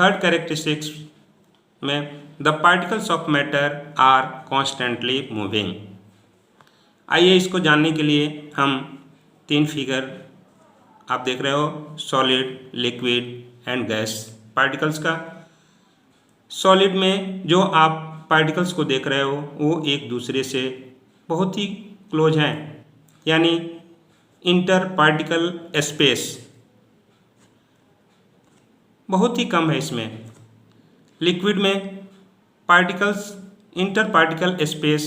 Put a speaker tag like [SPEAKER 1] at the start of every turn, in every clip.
[SPEAKER 1] Third characteristics में the particles of matter are constantly moving. आइए इसको जानने के लिए हम 3 फिगर आप देख रहे हो, solid, liquid and gas particles का। सॉलिड में जो आप पार्टिकल्स को देख रहे हो वो एक दूसरे से बहुत ही क्लोज हैं, यानी इंटर पार्टिकल स्पेस बहुत ही कम है इसमें। लिक्विड में पार्टिकल्स इंटर पार्टिकल स्पेस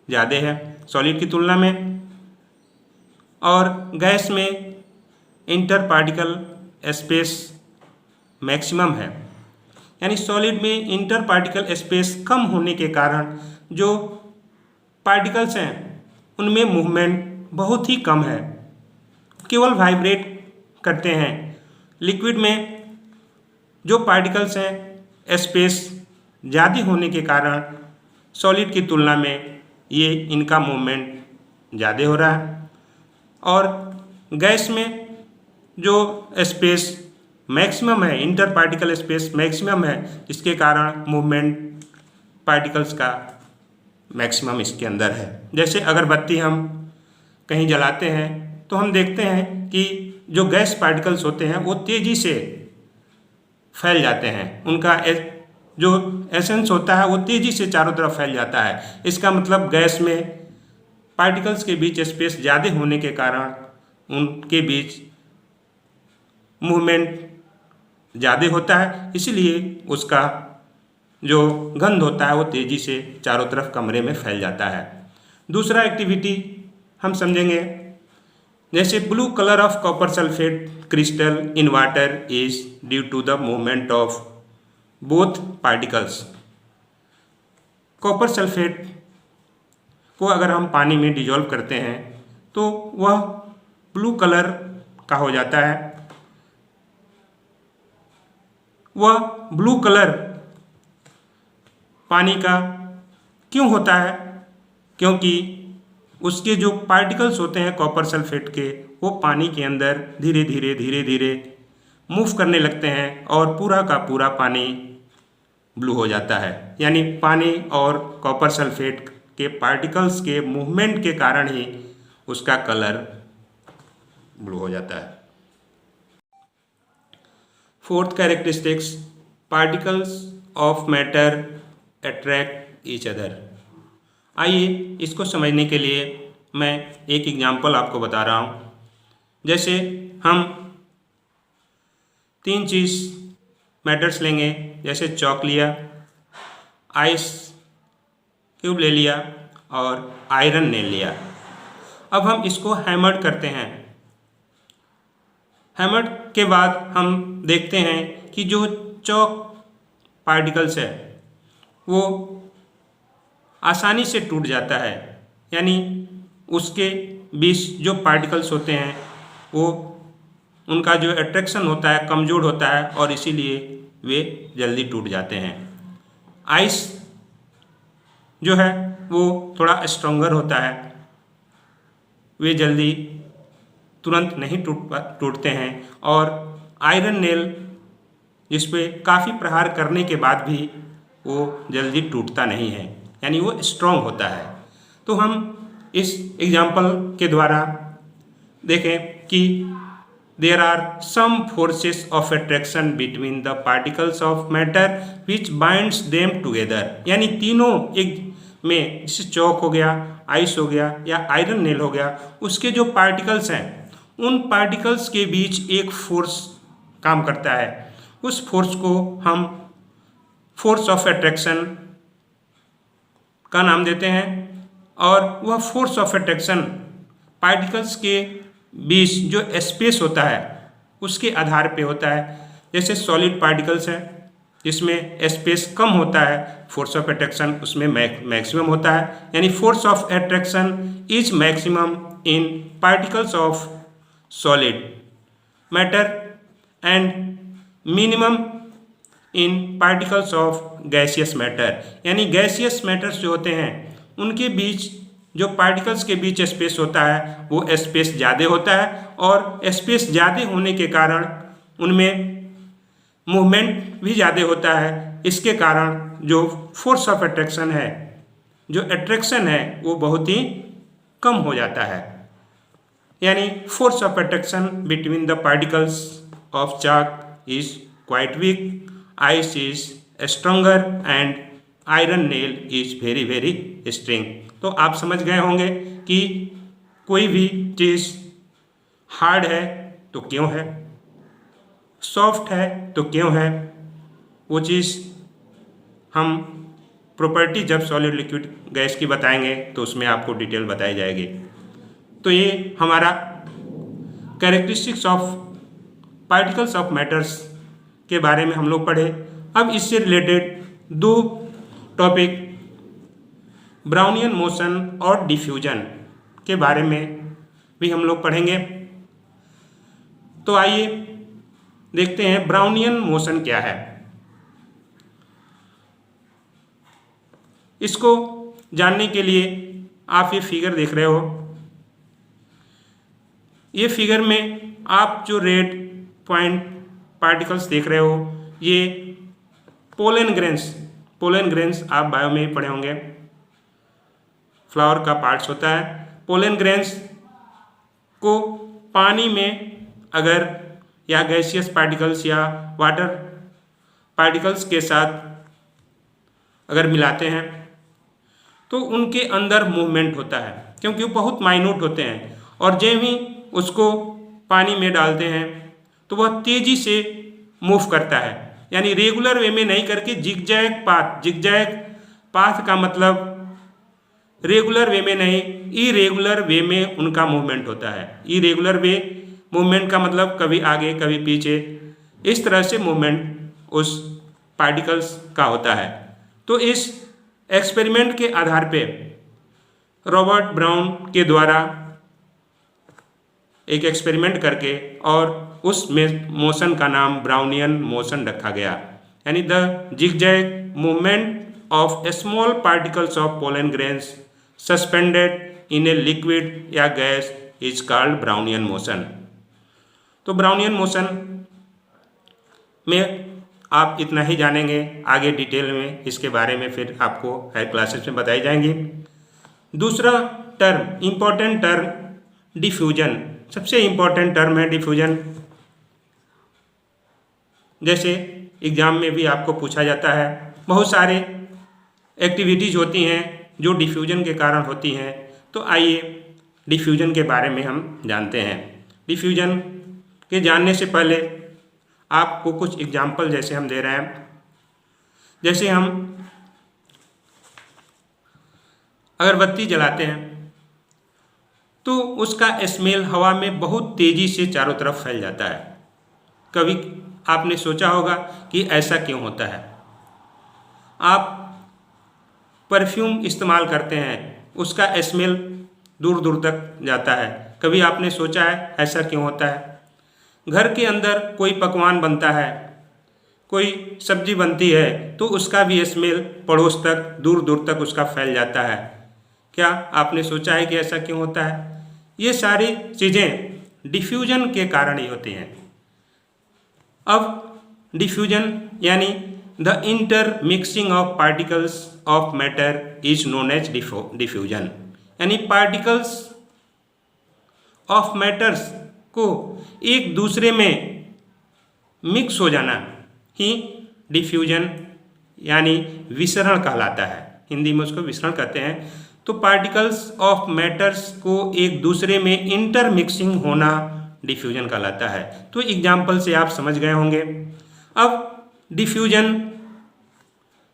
[SPEAKER 1] ज़्यादा है सॉलिड की तुलना में, और गैस में इंटर पार्टिकल स्पेस मैक्सिमम है। यानी सॉलिड में इंटर पार्टिकल स्पेस कम होने के कारण जो पार्टिकल्स हैं उनमें मूवमेंट बहुत ही कम है, केवल वाइब्रेट करते हैं। लिक्विड में जो पार्टिकल्स हैं स्पेस ज़्यादा होने के कारण सॉलिड की तुलना में ये इनका मूवमेंट ज़्यादा हो रहा है, और गैस में जो स्पेस मैक्सिमम है, इंटर पार्टिकल स्पेस मैक्सिमम है, इसके कारण मूवमेंट पार्टिकल्स का मैक्सिमम इसके अंदर है। जैसे अगरबत्ती हम कहीं जलाते हैं तो हम देखते हैं कि जो गैस पार्टिकल्स होते हैं वो तेज़ी से फैल जाते हैं, उनका जो एसेंस होता है वो तेज़ी से चारों तरफ फैल जाता है। इसका मतलब गैस में पार्टिकल्स के बीच स्पेस ज़्यादा होने के कारण उनके बीच मूवमेंट ज़्यादा होता है, इसलिए उसका जो गंध होता है वो तेज़ी से चारों तरफ कमरे में फैल जाता है। दूसरा एक्टिविटी हम समझेंगे, जैसे blue colour of copper sulphate crystal in water is due to the movement of both particles. Copper sulphate को अगर हम पानी में डिजॉल्व करते हैं तो वह ब्लू कलर का हो जाता है। वह ब्लू कलर पानी का क्यों होता है? क्योंकि उसके जो पार्टिकल्स होते हैं कॉपर सल्फेट के, वो पानी के अंदर धीरे धीरे मूव करने लगते हैं और पूरा का पूरा पानी ब्लू हो जाता है। यानी पानी और कॉपर सल्फेट के पार्टिकल्स के मूवमेंट के कारण ही उसका कलर ब्लू हो जाता है। Fourth characteristics, particles of matter attract each other. आइए इसको समझने के लिए मैं एक एग्जाम्पल आपको बता रहा हूँ। जैसे हम 3 चीज़ मैटर्स लेंगे, जैसे चॉक लिया, आइस क्यूब ले लिया और आयरन नेल लिया। अब हम इसको हैमर्ड करते हैं। हैमर्ड के बाद हम देखते हैं कि जो चॉक पार्टिकल्स है वो आसानी से टूट जाता है, यानी उसके बीच जो पार्टिकल्स होते हैं वो उनका जो अट्रैक्शन होता है कमज़ोर होता है और इसीलिए वे जल्दी टूट जाते हैं। आइस जो है वो थोड़ा स्ट्रॉन्गर होता है, वे जल्दी तुरंत नहीं टूटते हैं, और आयरन नेल जिस पे काफ़ी प्रहार करने के बाद भी वो जल्दी टूटता नहीं है, यानी वो स्ट्रॉन्ग होता है। तो हम इस एग्जाम्पल के द्वारा देखें कि there are some forces of attraction between the particles of matter which binds them together. यानी तीनों एक में, जैसे चॉक हो गया, आइस हो गया या आयरन नेल हो गया, उसके जो पार्टिकल्स हैं उन पार्टिकल्स के बीच एक फोर्स काम करता है। उस फोर्स को हम फोर्स ऑफ अट्रैक्शन का नाम देते हैं, और वह फोर्स ऑफ अट्रैक्शन पार्टिकल्स के बीच जो स्पेस होता है उसके आधार पे होता है। जैसे सॉलिड पार्टिकल्स है जिसमें स्पेस कम होता है, फोर्स ऑफ अट्रैक्शन उसमें मैक्सिमम होता है, यानी force of attraction is maximum in particles of solid matter and minimum in particles of gaseous matter. यानी गैसियस मैटर्स जो होते हैं उनके बीच जो पार्टिकल्स के बीच स्पेस होता है वो स्पेस ज़्यादा होता है, और स्पेस ज़्यादा होने के कारण उनमें मूवमेंट भी ज़्यादा होता है। इसके कारण जो फोर्स ऑफ अट्रैक्शन है, जो अट्रैक्शन है वो बहुत ही कम हो जाता है। यानी force of attraction between the particles of chalk is quite weak, ice is stronger and iron nail is very very strong. तो आप समझ गए होंगे कि कोई भी चीज़ हार्ड है तो क्यों है, सॉफ्ट है तो क्यों है, वो चीज़ हम प्रॉपर्टी जब सॉलिड लिक्विड गैस की बताएंगे तो उसमें आपको डिटेल बताई जाएगी। तो ये हमारा characteristics of particles of matters के बारे में हम लोग पढ़े। अब इससे रिलेटेड दो टॉपिक ब्राउनियन मोशन और डिफ्यूजन के बारे में भी हम लोग पढ़ेंगे। तो आइए देखते हैं ब्राउनियन मोशन क्या है। इसको जानने के लिए आप ये फिगर देख रहे हो। ये फिगर में आप जो रेड पॉइंट पार्टिकल्स देख रहे हो ये पोलन ग्रेन्स आप बायो में ही पढ़े होंगे, फ्लावर का पार्ट्स होता है। पोलन ग्रेन्स को पानी में अगर या गैसियस पार्टिकल्स या वाटर पार्टिकल्स के साथ अगर मिलाते हैं तो उनके अंदर मूवमेंट होता है, क्योंकि वो बहुत माइन्यूट होते हैं। और जब ही उसको पानी में डालते हैं तो वह तेज़ी से मूव करता है, यानी रेगुलर वे में नहीं करके जिगजैग पाथ का मतलब रेगुलर वे में नहीं, इरेगुलर वे में उनका मूवमेंट होता है। इरेगुलर वे मूवमेंट का मतलब कभी आगे कभी पीछे, इस तरह से मूवमेंट उस पार्टिकल्स का होता है। तो इस एक्सपेरिमेंट के आधार पे रॉबर्ट ब्राउन के द्वारा एक एक्सपेरिमेंट करके और उस मोशन का नाम ब्राउनियन मोशन रखा गया, यानी the zigzag movement of small particles of pollen grains suspended in a liquid या gas is called Brownian motion. तो ब्राउनियन मोशन में आप इतना ही जानेंगे, आगे डिटेल में इसके बारे में फिर आपको हायर क्लासेस में बताई जाएंगी। दूसरा टर्म, इम्पोर्टेंट टर्म डिफ्यूजन, सबसे इम्पोर्टेंट टर्म है डिफ्यूजन। जैसे एग्जाम में भी आपको पूछा जाता है, बहुत सारे एक्टिविटीज़ होती हैं जो डिफ्यूजन के कारण होती हैं। तो आइए डिफ्यूजन के बारे में हम जानते हैं। डिफ्यूजन के जानने से पहले आपको कुछ एग्जाम्पल जैसे हम दे रहे हैं, जैसे हम अगरबत्ती जलाते हैं तो उसका स्मेल हवा में बहुत तेज़ी से चारों तरफ फैल जाता है। कभी आपने सोचा होगा कि ऐसा क्यों होता है। आप परफ्यूम इस्तेमाल करते हैं, उसका स्मेल दूर दूर तक जाता है। कभी आपने सोचा है ऐसा क्यों होता है। घर के अंदर कोई पकवान बनता है, कोई सब्जी बनती है तो उसका भी स्मेल पड़ोस तक दूर दूर तक उसका फैल जाता है। क्या आपने सोचा है कि ऐसा क्यों होता है। ये सारी चीज़ें डिफ्यूजन के कारण ही होती हैं। अब डिफ्यूजन यानी the intermixing of particles of matter is known as diffusion, यानी पार्टिकल्स ऑफ मैटर्स को एक दूसरे में मिक्स हो जाना ही डिफ्यूजन यानी विसरण कहलाता है। हिंदी में उसको विसरण कहते हैं। तो पार्टिकल्स ऑफ मैटर्स को एक दूसरे में इंटर मिक्सिंग होना डिफ्यूजन कहलाता है। तो एग्जाम्पल से आप समझ गए होंगे। अब diffusion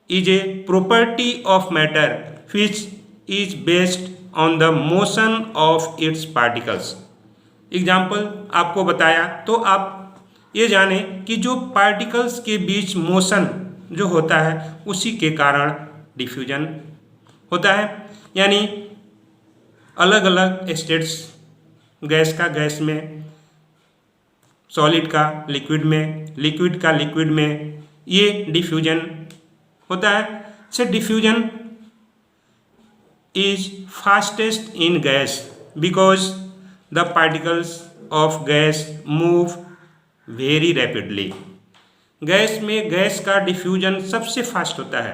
[SPEAKER 1] is a property of matter which is based on the motion of its particles. Example आपको बताया तो आप ये जाने कि जो पार्टिकल्स के बीच मोशन जो होता है उसी के कारण डिफ्यूजन होता है। यानी अलग अलग स्टेट्स, गैस का गैस में, सॉलिड का लिक्विड में, लिक्विड का लिक्विड में, ये डिफ्यूजन होता है। से diffusion is fastest in gas because the particles of gas move very rapidly, gas में गैस का डिफ्यूजन सबसे फास्ट होता है।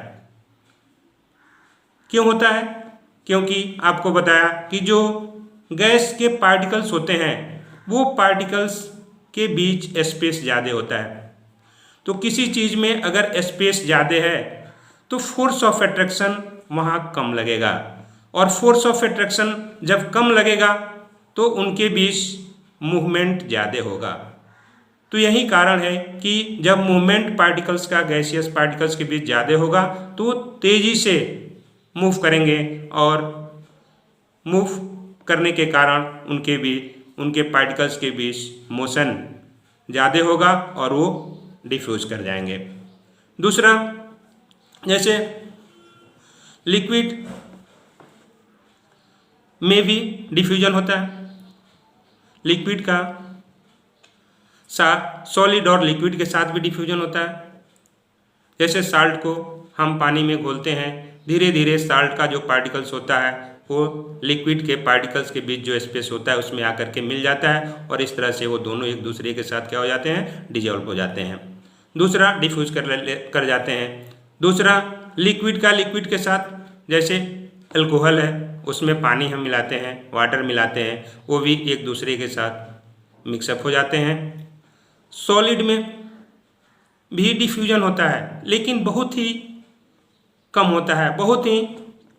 [SPEAKER 1] क्यों होता है? क्योंकि आपको बताया कि जो गैस के पार्टिकल्स होते हैं वो पार्टिकल्स के बीच स्पेस ज़्यादा होता है। तो किसी चीज़ में अगर स्पेस ज़्यादा है तो फोर्स ऑफ अट्रैक्शन वहाँ कम लगेगा, और फोर्स ऑफ अट्रैक्शन जब कम लगेगा तो उनके बीच मूवमेंट ज़्यादा होगा। तो यही कारण है कि जब मूवमेंट पार्टिकल्स का गैसियस पार्टिकल्स के बीच ज़्यादा होगा तो तेज़ी से मूव करेंगे, और मूव करने के कारण उनके पार्टिकल्स के बीच मोशन ज़्यादा होगा और वो डिफ्यूज कर जाएंगे। दूसरा, जैसे लिक्विड में भी डिफ्यूजन होता है। लिक्विड का साथ सॉलिड और लिक्विड के साथ भी डिफ्यूजन होता है। जैसे साल्ट को हम पानी में घोलते हैं, धीरे धीरे साल्ट का जो पार्टिकल्स होता है वो लिक्विड के पार्टिकल्स के बीच जो स्पेस होता है उसमें आकर के मिल जाता है, और इस तरह से वो दोनों एक दूसरे के साथ क्या हो जाते हैं, डिजॉल्व हो जाते हैं। दूसरा, डिफ्यूज कर जाते हैं। दूसरा, लिक्विड का लिक्विड के साथ, जैसे अल्कोहल है उसमें पानी हम मिलाते हैं, वाटर मिलाते हैं, वो भी एक दूसरे के साथ मिक्सअप हो जाते हैं। सॉलिड में भी डिफ्यूजन होता है लेकिन बहुत ही कम होता है, बहुत ही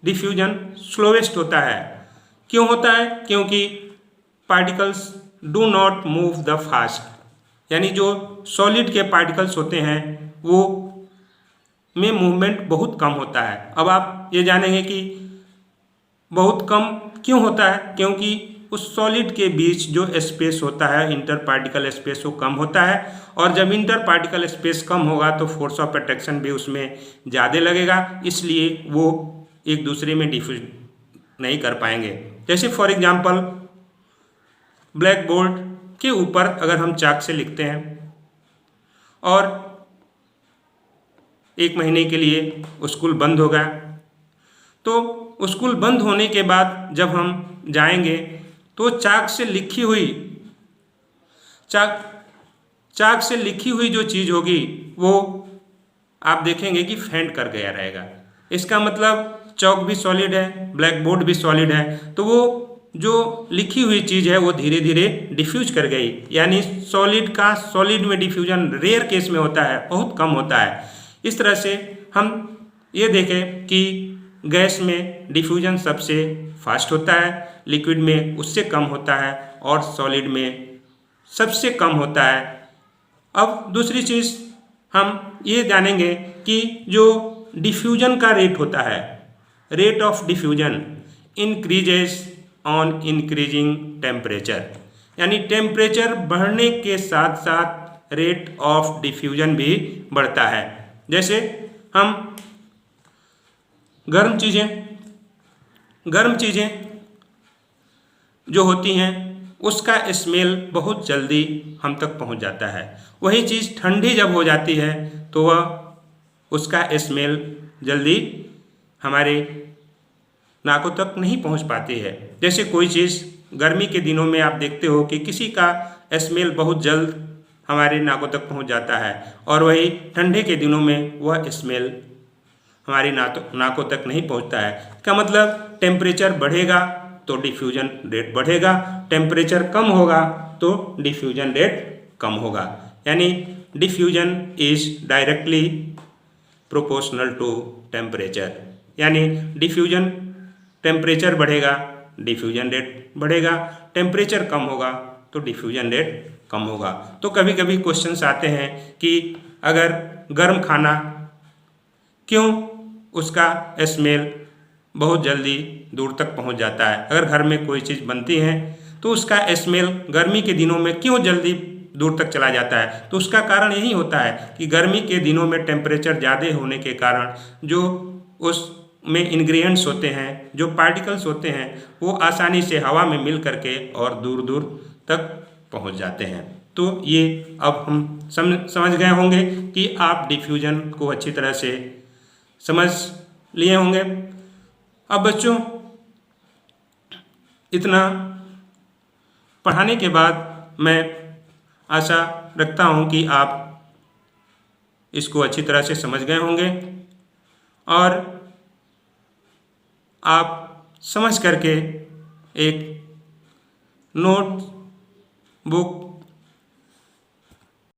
[SPEAKER 1] डिफ्यूजन स्लोवेस्ट होता है। क्यों होता है? क्योंकि particles do not move the fast, यानी जो सॉलिड के पार्टिकल्स होते हैं वो में मूवमेंट बहुत कम होता है। अब आप ये जानेंगे कि बहुत कम क्यों होता है? क्योंकि उस सॉलिड के बीच जो स्पेस होता है, इंटर पार्टिकल स्पेस, वो कम होता है, और जब इंटर पार्टिकल स्पेस कम होगा तो फोर्स ऑफ अट्रैक्शन भी उसमें ज़्यादा लगेगा, इसलिए वो एक दूसरे में डिफ्यूज नहीं कर पाएंगे। जैसे फॉर एग्जांपल ब्लैक बोर्ड के ऊपर अगर हम चाक से लिखते हैं और 1 महीने के लिए स्कूल बंद हो गया, तो स्कूल बंद होने के बाद जब हम जाएंगे तो चाक से लिखी हुई जो चीज़ होगी वो आप देखेंगे कि फेंट कर गया रहेगा। इसका मतलब चौक भी सॉलिड है, ब्लैक बोर्ड भी सॉलिड है, तो वो जो लिखी हुई चीज़ है वो धीरे धीरे डिफ्यूज कर गई। यानी सॉलिड का सॉलिड में डिफ्यूजन रेयर केस में होता है, बहुत कम होता है। इस तरह से हम ये देखें कि गैस में डिफ्यूजन सबसे फास्ट होता है, लिक्विड में उससे कम होता है, और सॉलिड में सबसे कम होता है। अब दूसरी चीज़ हम ये जानेंगे कि जो डिफ्यूजन का रेट होता है, rate of diffusion increases on increasing temperature, यानी टेम्परेचर बढ़ने के साथ साथ रेट ऑफ डिफ्यूजन भी बढ़ता है। जैसे हम गर्म चीज़ें जो होती हैं उसका स्मेल बहुत जल्दी हम तक पहुंच जाता है। वही चीज़ ठंडी जब हो जाती है तो वह उसका स्मेल जल्दी हमारे नाकों तक नहीं पहुंच पाती है। जैसे कोई चीज़ गर्मी के दिनों में आप देखते हो कि किसी का स्मेल बहुत जल्द हमारे नाकों तक पहुंच जाता है, और वही ठंडे के दिनों में वह स्मेल हमारी नाकों तक नहीं पहुंचता है। इसका मतलब टेम्परेचर बढ़ेगा तो डिफ्यूजन रेट बढ़ेगा, टेम्परेचर कम होगा तो डिफ्यूजन रेट कम होगा। यानी diffusion is directly proportional to temperature, यानी डिफ्यूजन टेम्परेचर बढ़ेगा डिफ्यूजन रेट बढ़ेगा, टेम्परेचर कम होगा तो डिफ्यूजन रेट कम होगा। तो कभी कभी क्वेश्चंस आते हैं कि अगर गर्म खाना क्यों उसका स्मेल बहुत जल्दी दूर तक पहुंच जाता है, अगर घर में कोई चीज़ बनती है तो उसका स्मेल गर्मी के दिनों में क्यों जल्दी दूर तक चला जाता है? तो उसका कारण यही होता है कि गर्मी के दिनों में टेम्परेचर ज़्यादा होने के कारण जो उसमें इंग्रेडिएंट्स होते हैं, जो पार्टिकल्स होते हैं, वो आसानी से हवा में मिल करके और दूर दूर तक पहुंच जाते हैं। तो ये अब हम समझ गए होंगे कि आप डिफ्यूजन को अच्छी तरह से समझ लिए होंगे। अब बच्चों, इतना पढ़ाने के बाद मैं आशा रखता हूँ कि आप इसको अच्छी तरह से समझ गए होंगे और आप समझ करके एक नोट बुक